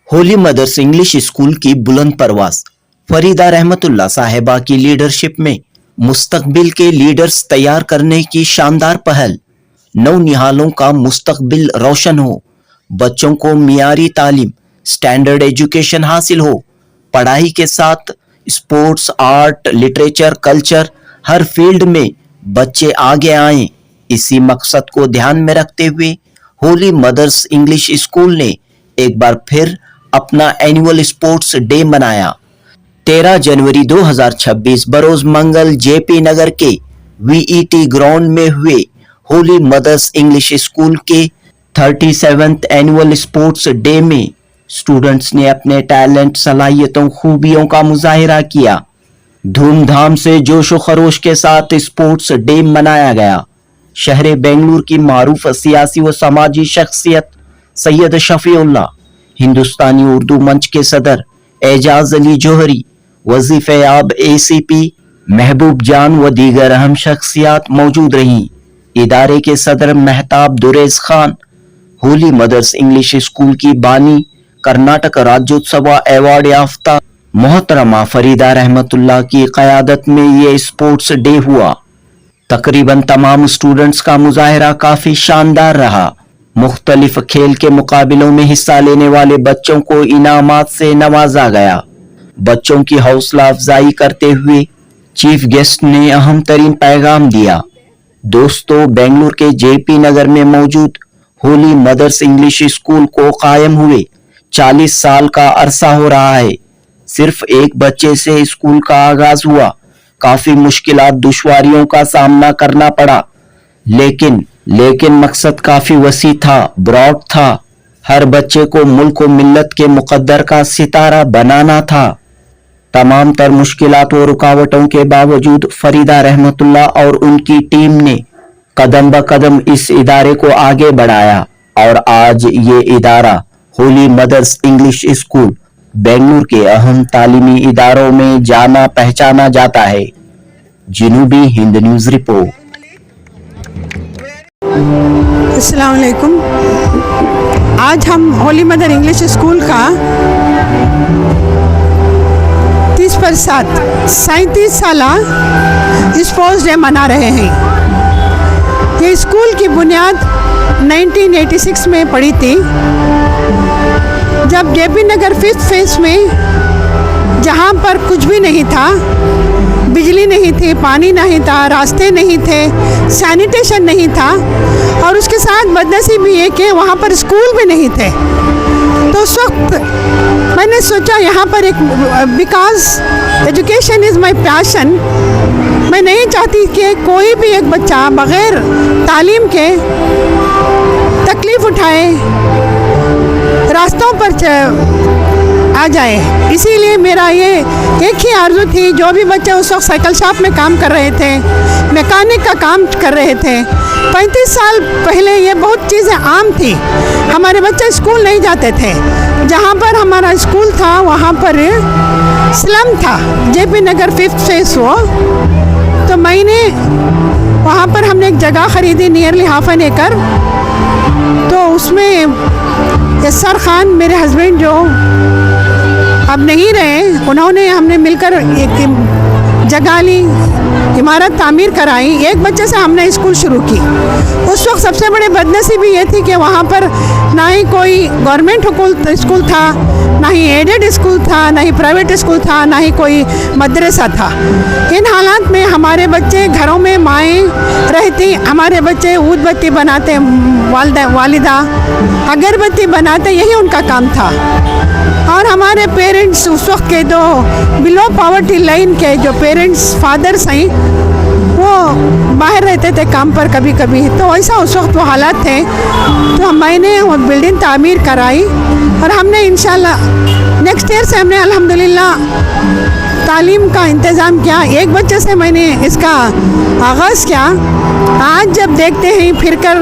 Holi mother's English school की बुलंद परवास। फरीदा रहमतुल्लाह साहिबा की लीडरशिप में मुस्तकबिल के लीडर्स तैयार करने की शानदार पहल। नौनिहालों का मुस्तकबिल रोशन हो, बच्चों को मियारी तालीम, स्टैंडर्ड एजुकेशन हासिल हो, पढ़ाई के साथ स्पोर्ट्स, आर्ट, लिटरेचर, कल्चर, हर फील्ड में बच्चे आगे आएं। इसी मकसद को ध्यान में रखते हुए होली मदर्स इंग्लिश स्कूल ने एक बार फिर अपना एनुअल स्पोर्ट्स डे मनाया। 13 जनवरी 2026 बरोज मंगल जेपी नगर के वीईटी ग्राउंड में हुए होली मदर्स इंग्लिश स्कूल के 37th एनुअल स्पोर्ट्स डे में स्टूडेंट्स ने अपने टैलेंट, सलाहियतों, खूबियों का मुजाहिरा किया। धूमधाम से जोशो खरोश के साथ स्पोर्ट्स डे मनाया गया। शहर बेंगलुरु की मारूफ सियासी व समाजी शख्सियत सैयद शफीउल्लाह, हिंदुस्तानी उर्दू मंच के सदर एजाज अली जोहरी, वजीफेयाब एसीपी महबूब जान व दीगर अहम शख्सियात मौजूद रहीं। इदारे के सदर Mahtab Durez Khan, holy mother's English school की बानी, कर्नाटक राज्योत्सव अवार्ड याफ्ता मोहतरमा फरीदा रहमतुल्लाह की क़यादत में ये स्पोर्ट्स डे हुआ। तकरीबन तमाम स्टूडेंट्स का मुजाहिरा काफी शानदार रहा। मुख्तलिफ खेल के मुकाबलों में हिस्सा लेने वाले बच्चों को इनामात से नवाजा गया। बच्चों की हौसला अफजाई करते हुए चीफ गेस्ट ने अहम तरीन पैगाम दिया। दोस्तों, बेंगलुरु के जेपी नगर में मौजूद होली मदर्स इंग्लिश स्कूल को कायम हुए 40 साल का अरसा हो रहा है। सिर्फ एक बच्चे से स्कूल का आगाज हुआ। काफी मुश्किलात, दुश्वारियों का सामना करना पड़ा, लेकिन मकसद काफी वसी था, ब्रॉड था। हर बच्चे को मुल्क व मिल्लत के मुकद्दर का सितारा बनाना था। तमाम तर मुश्किलात व रुकावटों के बावजूद फरीदा रहमतुल्लाह और उनकी टीम ने कदम ब कदम इस इदारे को आगे बढ़ाया और आज ये इदारा Holy mother's English School Bengaluru के अहम तालीमी इदारों में जाना पहचाना जाता है। जनूबी हिंद न्यूज रिपोर्ट। अस्सलाम वालेकुम। आज हम होली मदर इंग्लिश स्कूल का 37 साला स्पोर्ट्स डे मना रहे हैं। ये स्कूल की बुनियाद 1986 में पड़ी थी, जब जेपी नगर 5th फेज में, जहाँ पर कुछ भी नहीं था, बिजली नहीं थी, पानी नहीं था, रास्ते नहीं थे, सैनिटेशन नहीं था, और उसके साथ बदनसीबी ये कि वहाँ पर स्कूल भी नहीं थे। तो उस वक्त मैंने सोचा यहाँ पर एक, because education is my passion, मैं नहीं चाहती कि कोई भी एक बच्चा बग़ैर तालीम के तकलीफ़ उठाए, रास्तों पर आ जाए। इसीलिए मेरा ये एक ही आर्ज़ू थी। जो भी बच्चे उस वक्त साइकिल शॉप में काम कर रहे थे, मैकेनिक का काम कर रहे थे, 35 साल पहले ये बहुत चीज़ें आम थी। हमारे बच्चे स्कूल नहीं जाते थे। जहाँ पर हमारा स्कूल था वहाँ पर स्लम था, जेपी नगर 5th फेज हो। तो मैंने वहाँ पर हमने एक जगह ख़रीदी, नियरली ½ एन एकड़। तो उसमें यसर खान, मेरे हस्बैंड जो अब नहीं रहे, उन्होंने, हमने मिलकर एक जगह ली, इमारत तामीर कराई। एक बच्चे से हमने स्कूल शुरू की। उस वक्त सबसे बड़ी बदनसीबी ये थी कि वहाँ पर ना ही कोई गवर्नमेंट स्कूल था, ना ही एडेड स्कूल था, ना ही प्राइवेट स्कूल था, ना ही कोई मदरसा था। इन हालात में हमारे बच्चे, घरों में माएँ रहती, हमारे बच्चे ऊद बत्ती बनाते, वालिदा अगरबत्ती बनाते, यही उनका काम था। और हमारे पेरेंट्स उस वक्त के जो बिलो पॉवर्टी लाइन के जो पेरेंट्स, फादर्स हैं, वो बाहर रहते थे काम पर कभी कभी। तो ऐसा उस वक्त वो हालात थे। तो मैंने वो बिल्डिंग तामीर कराई और हमने इंशाल्लाह नेक्स्ट ईयर से हमने अल्हम्दुलिल्लाह तालीम का इंतज़ाम किया। एक बच्चे से मैंने इसका आगाज़ किया। आज जब देखते हैं फिर कर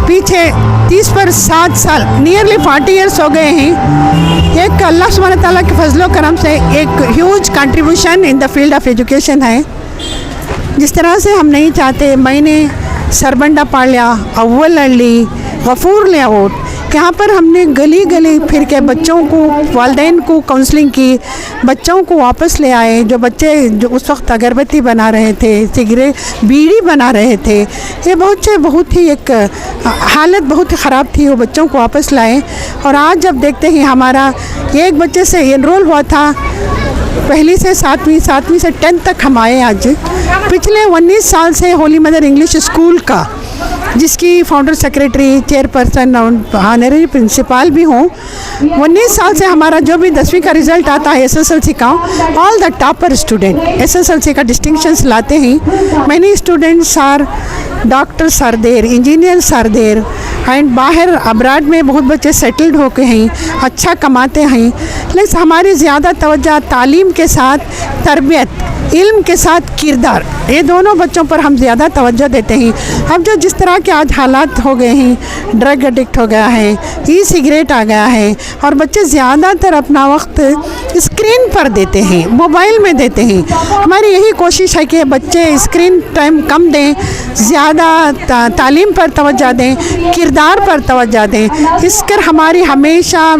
पीछे 30 पर 7 साल, नियरली 40 ईयर्स हो गए हैं। एक अल्लाह सुब्हानहू तआला के फजलो करम से एक huge contribution in the field of education है। जिस तरह से हम नहीं चाहते, मैंने सरबंडा पाल्या, अव्वल अली, गफूर लेआउट, यहाँ पर हमने गली गली फिर के बच्चों को, वालिदैन को काउंसलिंग की, बच्चों को वापस ले आए। जो बच्चे जो उस वक्त अगरबत्ती बना रहे थे, सिगरेट बीड़ी बना रहे थे, ये बहुत ही एक हालत बहुत ही ख़राब थी, वो बच्चों को वापस लाए। और आज जब देखते हैं हमारा एक बच्चे से एनरोल हुआ था पहली से सातवीं से 10th तक हम आए। आज पिछले 19 साल से होली मदर इंग्लिश स्कूल का, जिसकी फाउंडर सेक्रेटरी, चेयरपर्सन और ऑनरेरी प्रिंसिपल भी हूँ। 19 साल से हमारा जो भी 10वीं का रिज़ल्ट आता है एसएसएलसी का, all the topper student SSLC का डिस्टिंक्शंस लाते हैं। Many students are doctors are there, engineers are there and बाहर अब्राड में बहुत बच्चे सेटल्ड होके हैं, अच्छा कमाते हैं। लेकिन हमारी ज़्यादा तवज्जो तालीम के साथ तरबियत, इल्म के साथ किरदार, ये दोनों बच्चों पर हम ज़्यादा तवज्जो देते हैं। अब जो जिस तरह के आज हालात हो गए हैं, ड्रग एडिक्ट हो गया है, ई सिगरेट आ गया है, और बच्चे ज़्यादातर अपना वक्त स्क्रीन पर देते हैं, मोबाइल में देते हैं। हमारी यही कोशिश है कि बच्चे स्क्रीन टाइम कम दें, ज़्यादा तालीम पर तवज्जो दें, किरदार पर तवज्जो दें। इसकर हमारी हमेशा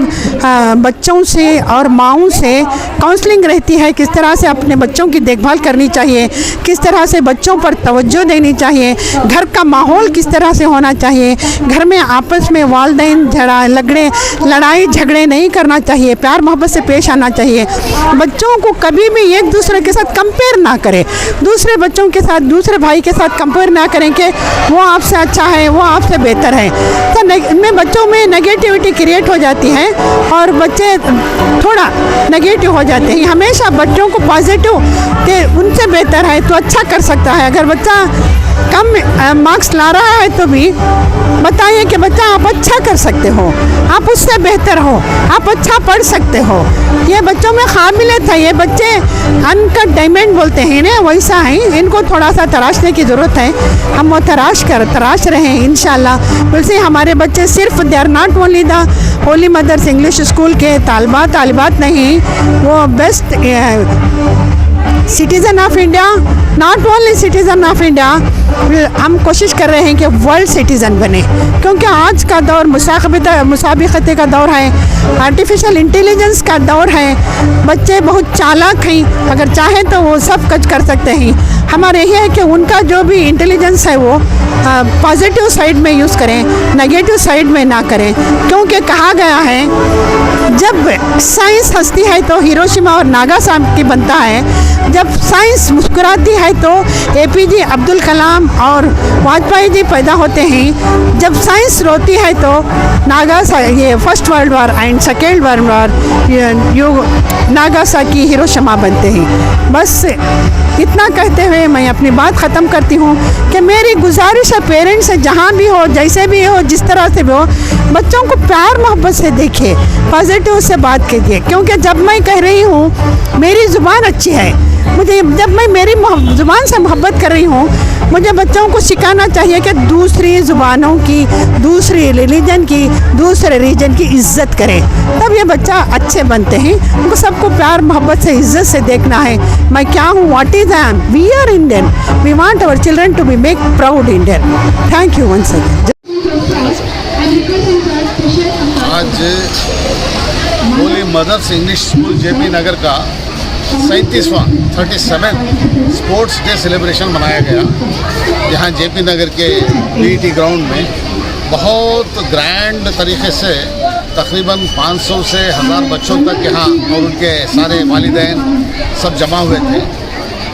बच्चों से और माँओं से काउंसलिंग रहती है, किस तरह से अपने बच्चों की देखभाल करनी चाहिए, किस तरह से बच्चों पर तवज्जो देनी चाहिए, घर का माहौल किस तरह से होना चाहिए, घर में आपस में वालिदैन लड़ाई झगड़े नहीं करना चाहिए, प्यार मोहब्बत से पेश आना चाहिए। बच्चों को कभी भी एक दूसरे के साथ कंपेयर ना करें, दूसरे बच्चों के साथ, दूसरे भाई के साथ कंपेयर ना करें कि वो आपसे अच्छा है, वो आपसे बेहतर है। तो इनमें बच्चों में नेगेटिविटी क्रिएट हो जाती है और बच्चे थोड़ा नेगेटिव हो जाते हैं। हमेशा बच्चों को पॉजिटिव कि उनसे बेहतर है तो अच्छा कर सकता है। अगर बच्चा कम मार्क्स ला रहा है तो भी बताइए कि बच्चा आप अच्छा कर सकते हो, आप उससे बेहतर हो, आप अच्छा पढ़ सकते हो। ये बच्चों में काबिलियत है। ये बच्चे अनकट डायमंड बोलते हैं ना, वैसा है। इनको थोड़ा सा तराशने की ज़रूरत है। हम वो तराश रहे हैं इंशाल्लाह। वैसे हमारे बच्चे सिर्फ they are not only the Holy mother's English School के तालिबात नहीं, वो best citizen of India, not only citizen of India, हम कोशिश कर रहे हैं कि वर्ल्ड सिटीज़न बने, क्योंकि आज का दौर मुसाबिकते का दौर है, आर्टिफिशियल इंटेलिजेंस का दौर है। बच्चे बहुत चालाक हैं, अगर चाहें तो वो सब कुछ कर सकते हैं। हमारा यही है कि उनका जो भी इंटेलिजेंस है वो पॉजिटिव साइड में यूज़ करें, नेगेटिव साइड में ना करें। क्योंकि कहा गया है जब साइंस हंसती है तो हिरोशिमा और नागासाकी बनता है, जब साइंस मुस्कुराती है तो एपीजे अब्दुल कलाम और वाजपेयी जी पैदा होते हैं, जब साइंस रोती है तो ये first world war and second world war Nagasaki Hiroshima बनते हैं। बस इतना कहते हुए मैं अपनी बात ख़त्म करती हूँ कि मेरी गुजारिश है पेरेंट्स से, जहाँ भी हो, जैसे भी हो, जिस तरह से भी हो, बच्चों को प्यार मोहब्बत से देखिए, पॉजिटिव से बात कीजिए। क्योंकि जब मैं कह रही हूँ मेरी ज़ुबान अच्छी है, मुझे जब मैं मेरी ज़ुबान से मोहब्बत कर रही हूँ, मुझे बच्चों को सिखाना चाहिए कि दूसरी ज़ुबानों की, दूसरी रिलीजन की, दूसरे रीजन की इज़्ज़त करें, तब ये बच्चा अच्छे बनते हैं। उनको सबको प्यार मोहब्बत से, इज़्ज़त से देखना है। मैं क्या हूँ, what is I am, we are Indian, we want our children to be make proud Indian. Thank you once again. आज holy mother's English school JP Nagar का 37वां स्पोर्ट्स डे सेलिब्रेशन मनाया गया। यहाँ जेपी नगर के पीटी ग्राउंड में बहुत grand तरीके से तकरीबन 500 से 1000 बच्चों तक यहाँ और उनके सारे वालिदैन सब जमा हुए थे।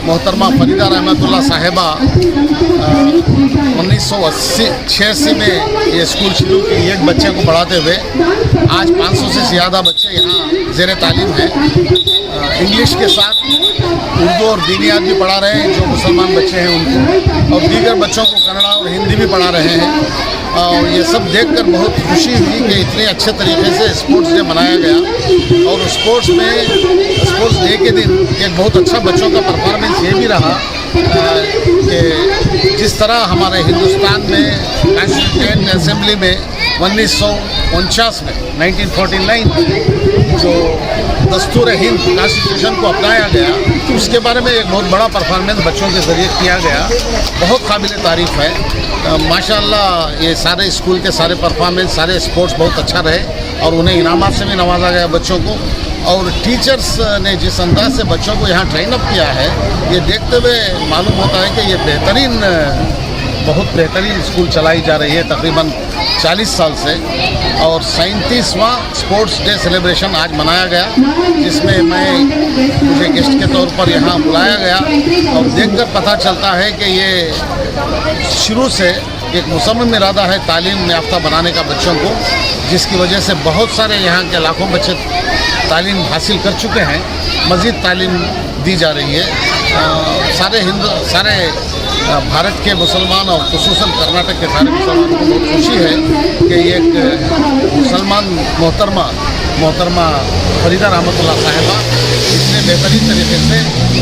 मोहतरमा फरीदा रहमतुल्लाह साहिबा 1986 में ये स्कूल शुरू की, एक बच्चे को पढ़ाते हुए आज 500 से ज़्यादा बच्चे यहाँ ज़ेर तालीम हैं। इंग्लिश के साथ उर्दू और दीनियात भी पढ़ा रहे हैं जो मुसलमान बच्चे हैं उनको, और दीगर बच्चों को कन्नड़ा और हिंदी भी पढ़ा रहे हैं। और ये सब देखकर बहुत खुशी हुई कि इतने अच्छे तरीके से स्पोर्ट्स डे मनाया गया। और स्पोर्ट्स डे के दिन एक बहुत अच्छा बच्चों का परफॉर्मेंस ये भी रहा कि जिस तरह हमारे हिंदुस्तान में कॉन्स्टिट्यूएंट असेंबली में 1949 में 1949 जो दस्तूर हिंद कॉन्स्टिट्यूशन को अपनाया गया, उसके बारे में एक बहुत बड़ा परफॉर्मेंस बच्चों के ज़रिए किया गया, बहुत काबिल तारीफ़ है। माशाल्लाह ये सारे स्कूल के सारे परफॉर्मेंस, सारे स्पोर्ट्स बहुत अच्छा रहे और उन्हें इनामात से भी नवाजा गया बच्चों को। और टीचर्स ने जिस अंदाज से बच्चों को यहाँ ट्रेन अप किया है, ये देखते हुए मालूम होता है कि ये बहुत बेहतरीन स्कूल चलाई जा रही है तकरीबन 40 साल से। और 37वां स्पोर्ट्स डे सेलिब्रेशन आज मनाया गया, जिसमें मुझे गेस्ट के तौर पर यहाँ बुलाया गया और देखकर पता चलता है कि ये शुरू से एक मुसम्मम इरादा है तालीम याफ्ता बनाने का बच्चों को, जिसकी वजह से बहुत सारे यहाँ के लाखों बच्चे तालीम हासिल कर चुके हैं, मज़ीद तालीम दी जा रही है। सारे भारत के मुसलमान और खुसूसन कर्नाटक के सारे मुसलमानों को बहुत खुशी है कि एक मुसलमान मोहतरमा फरीदा रहमतुल्लाह साहिबा इतने बेहतरीन तरीके से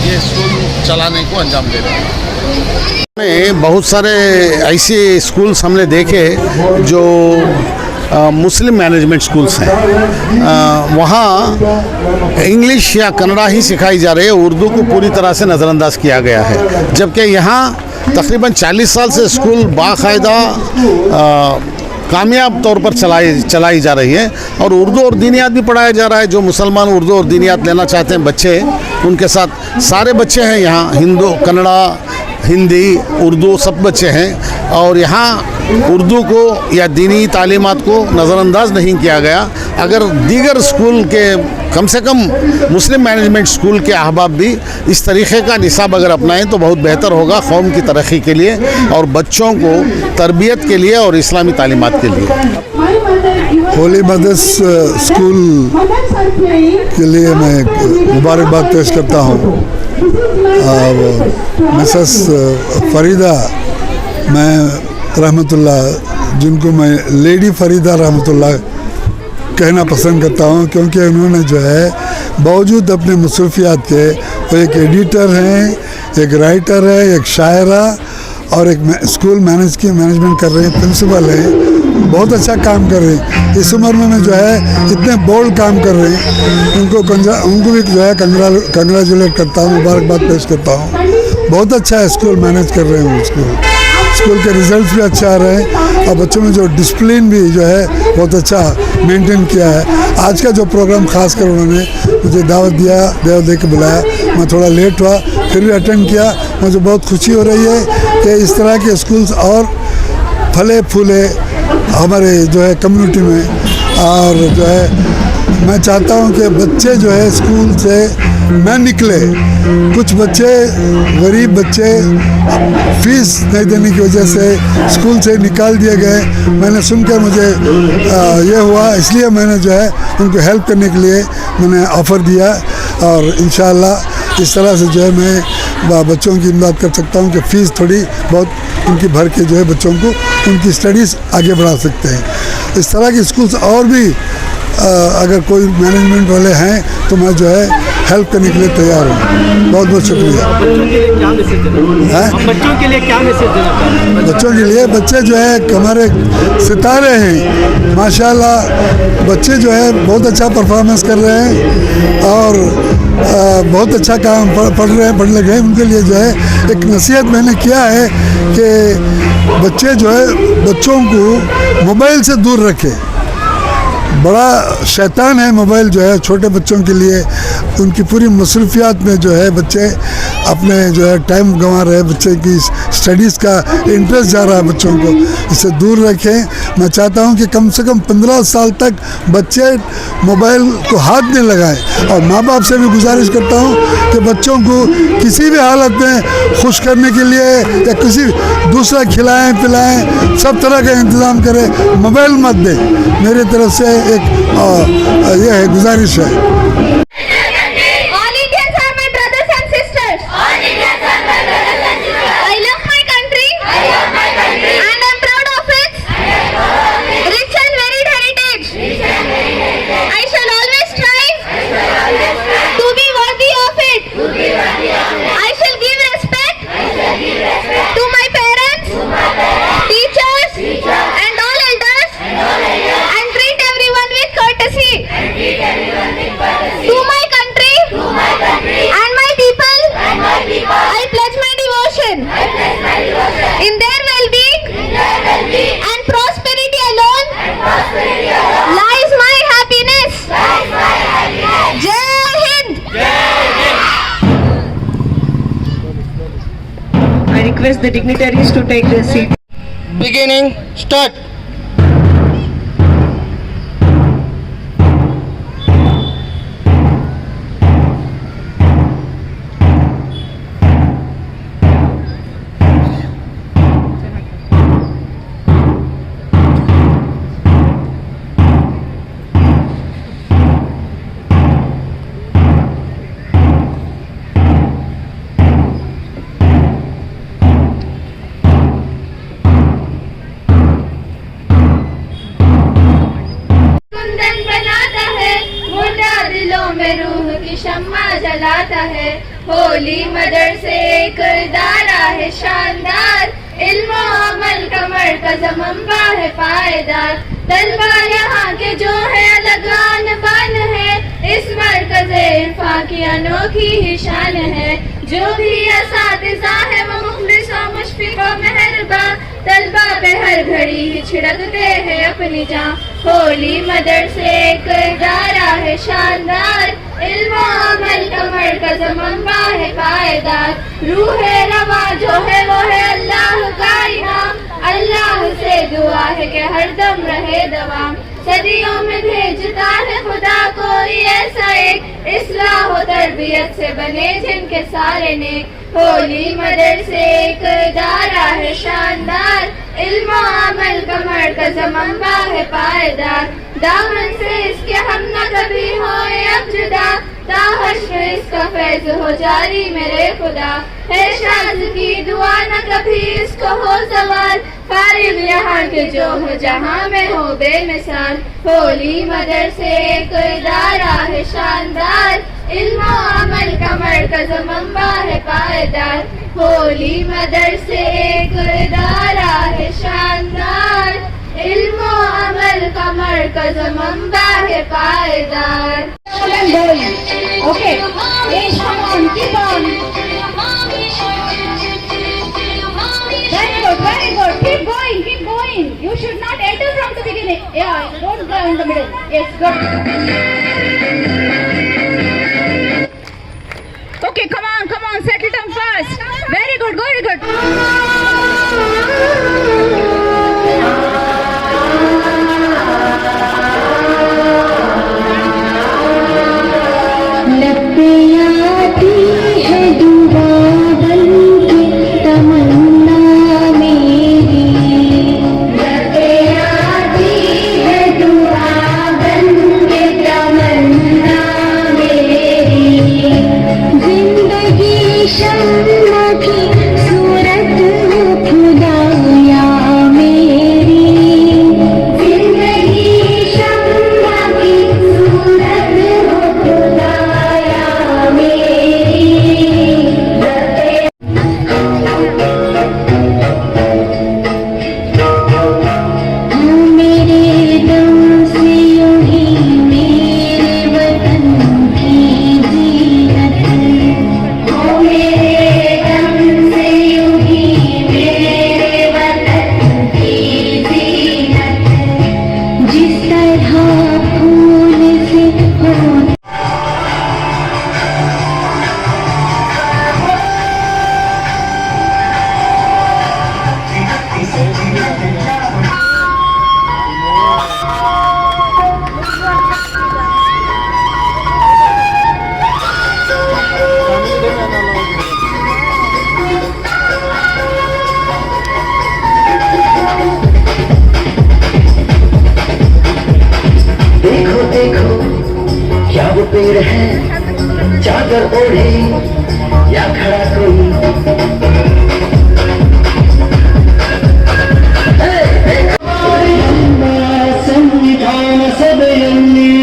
ये स्कूल चलाने को अंजाम दे रहे हैं। बहुत सारे ऐसे स्कूल्स हमने देखे जो मुस्लिम मैनेजमेंट स्कूल्स हैं, वहाँ इंग्लिश या कन्नड़ा ही सिखाई जा रही है, उर्दू को पूरी तरह से नज़रअंदाज किया गया है। जबकि यहाँ तकरीबन 40 साल से स्कूल बाकायदा कामयाब तौर पर चलाई जा रही है और उर्दू और दीनियात भी पढ़ाया जा रहा है। जो मुसलमान उर्दू और दीनियात लेना चाहते हैं बच्चे, उनके साथ सारे बच्चे हैं यहाँ, हिंदू, कन्नड़ा, हिंदी, उर्दू सब बच्चे हैं। और यहाँ उर्दू को या दीनी तालीमात को नज़रअंदाज नहीं किया गया। अगर दीगर स्कूल के कम से कम मुस्लिम मैनेजमेंट स्कूल के अहबाब भी इस तरीक़े का निसाब अगर अपनाएं तो बहुत बेहतर होगा कौम की तरक्की के लिए और बच्चों को तरबियत के लिए और इस्लामी तालीमात के लिए। होली मदर्स स्कूल के लिए मैं मुबारकबाद पेश करता हूँ। मिसेस फरीदा रहमतुल्लाह, जिनको मैं लेडी फरीदा रहमतुल्लाह कहना पसंद करता हूँ, क्योंकि उन्होंने जो है बावजूद अपने मसरूफियात के वो एक एडिटर हैं, एक राइटर है, एक शायरा और एक स्कूल मैनेजमेंट कर रहे हैं, प्रिंसिपल हैं, बहुत अच्छा काम कर रहे हैं। इस उम्र में जो है इतने बोल्ड काम कर रहे हैं, उनको भी जो है कंग्रेचुलेट करता हूँ, मुबारकबाद पेश करता हूँ। बहुत अच्छा है स्कूल मैनेज कर रहे हैं, स्कूल के रिजल्ट्स भी अच्छा आ रहे हैं और बच्चों में जो डिसिप्लिन भी जो है बहुत अच्छा मेंटेन किया है। आज का जो प्रोग्राम खास कर उन्होंने मुझे दावत दे के बुलाया, मैं थोड़ा लेट हुआ फिर भी अटेंड किया। मुझे बहुत खुशी हो रही है कि इस तरह के स्कूल्स और फले फूले हमारे जो है कम्युनिटी में। और जो है मैं चाहता हूँ कि बच्चे जो है स्कूल से न निकले। कुछ बच्चे, गरीब बच्चे फीस नहीं देने की वजह से स्कूल से निकाल दिए गए। मैंने सुनकर मुझे ये हुआ, इसलिए मैंने जो है उनको हेल्प करने के लिए मैंने ऑफ़र दिया और इंशाअल्लाह इस तरह से जो है मैं बच्चों की इमदाद कर सकता हूँ कि फ़ीस थोड़ी बहुत उनकी भर के जो है बच्चों को उनकी स्टडीज़ आगे बढ़ा सकते हैं। इस तरह के स्कूल्स और भी अगर कोई मैनेजमेंट वाले हैं तो मैं जो है हेल्प करने के लिए तैयार हूँ। बहुत बहुत शुक्रिया। बच्चों के लिए क्या मैसेज देना चाहते हैं? बच्चों के लिए, बच्चे जो है हमारे सितारे हैं माशाल्लाह। बच्चे जो है बहुत अच्छा परफॉर्मेंस कर रहे हैं और बहुत अच्छा काम पढ़ लगे हैं। उनके लिए जो है एक नसीहत मैंने किया है कि बच्चे जो है बच्चों को मोबाइल से दूर रखें। बड़ा शैतान है मोबाइल जो है छोटे बच्चों के लिए। उनकी पूरी मसरूफियात में जो है बच्चे अपने जो है टाइम गंवा रहे हैं, बच्चे की स्टडीज़ का इंटरेस्ट जा रहा है बच्चों को, इससे दूर रखें। मैं चाहता हूं कि कम से कम 15 साल तक बच्चे मोबाइल को हाथ नहीं लगाएं और माँ बाप से भी गुजारिश करता हूं कि बच्चों को किसी भी हालत में खुश करने के लिए या किसी दूसरा खिलाएं पिलाएं, सब तरह का इंतज़ाम करें, मोबाइल मत दें। मेरी तरफ से एक यह है गुजारिश है। request the dignitaries to take their seat. Beginning, start. Kundan बनाता है, मुर्दा दिलों में रूह की शम्मा जलाता है। होली मदरसे एक इदारा है शानदार, इल्म अमल का मरकज़ मंबा है पायदार। तलबा यहाँ के जो है अलग आन बान है, इस मरकज़ इरफा की अनोखी ही शान है। जो भी असातिज़ा है वो मुखलिस और मुशफ़िक़ और मेहरबान, तलबा पे हर घड़ी ही छिड़कते हैं अपनी जान। होली मदरसे एक इदारा है शानदार, इल्म अमल का मरकज़ मंबा है पायदार। रूह रवा जो है वो है अल्लाह का इनाम, अल्लाह से दुआ है कि हरदम रहे दवाम। सदियों में भेजता है खुदा कोई ऐसा एक, इस्लाह व तरबियत से बने जिनके सारे नेक। होली मदरसे एक इदारा है शानदार, इल्म अमल का मरकज़ मंबा है पायदार। दामन से इसके हम न कभी होए अब जुदा, ताहश्र इसका फैज़ हो जारी मेरे खुदा। है शाज़ की दुआ न कभी इसको हो सवाल, फारिग यहाँ के जो हो जहाँ में हो बेमिसाल। होली मदरसे एक इदारा है शानदार, इल्म अमल का मरकज़ मंबा है पायदार। होली मदरसे एक इदारा है शानदार, इल्म अमल का मरकज़ मंबा है पायदार। Okay, yes, come on, keep on. Very good, keep going. You should not enter from the beginning. Yeah, don't go in the middle. Yes, good. Okay, come on, settle down fast. Very good, very good. पेड़ है चादर ओढ़े या खड़ा कोई संविधान सभೆಯಲ್ಲಿ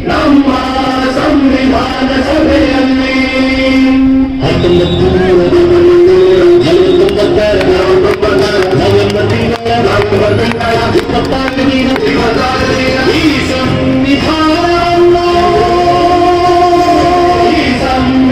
ನಮ್ಮ ಸಂವಿಧಾನ ಸಭೆಯಲ್ಲಿ 1929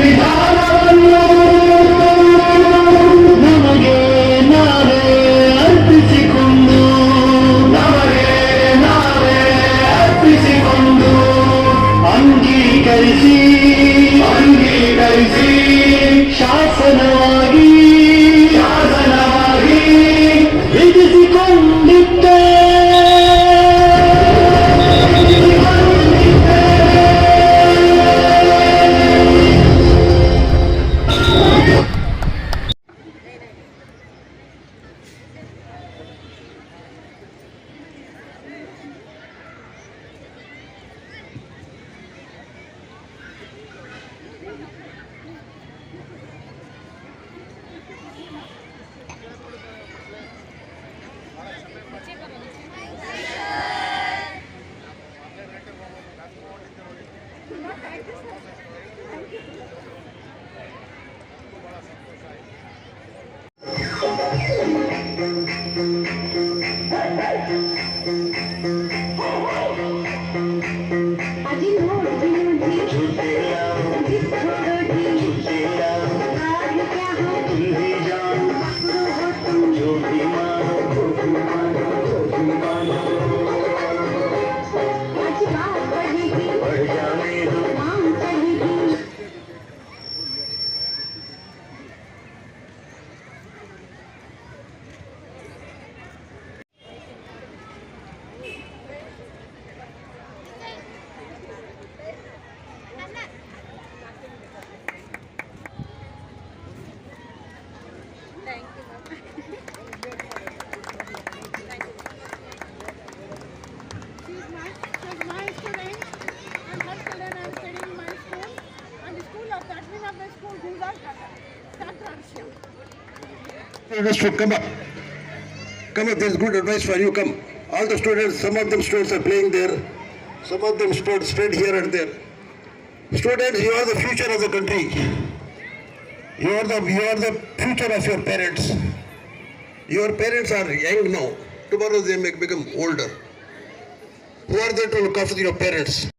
अजी नोटी झूठेया झूठेया आज क्या हो तुम ही जानो पकड़ो हो तुम जो भी मानो जो भी मानो जो भी मानो आज बात बढ़ेगी बढ़ जाने दो काम चलेगी She's my student, and her children are studying in my school, and the school of the admin of the school, Gulzar Dr. Arshia. Students should come up. Come up, there's good advice for you. Come. All the students, some of them students are playing there. Some of them sports spread here and there. Students, you are the future of the country. You are the future of your parents. Your parents are young now. Tomorrow they may become older. Who are there to look after your parents?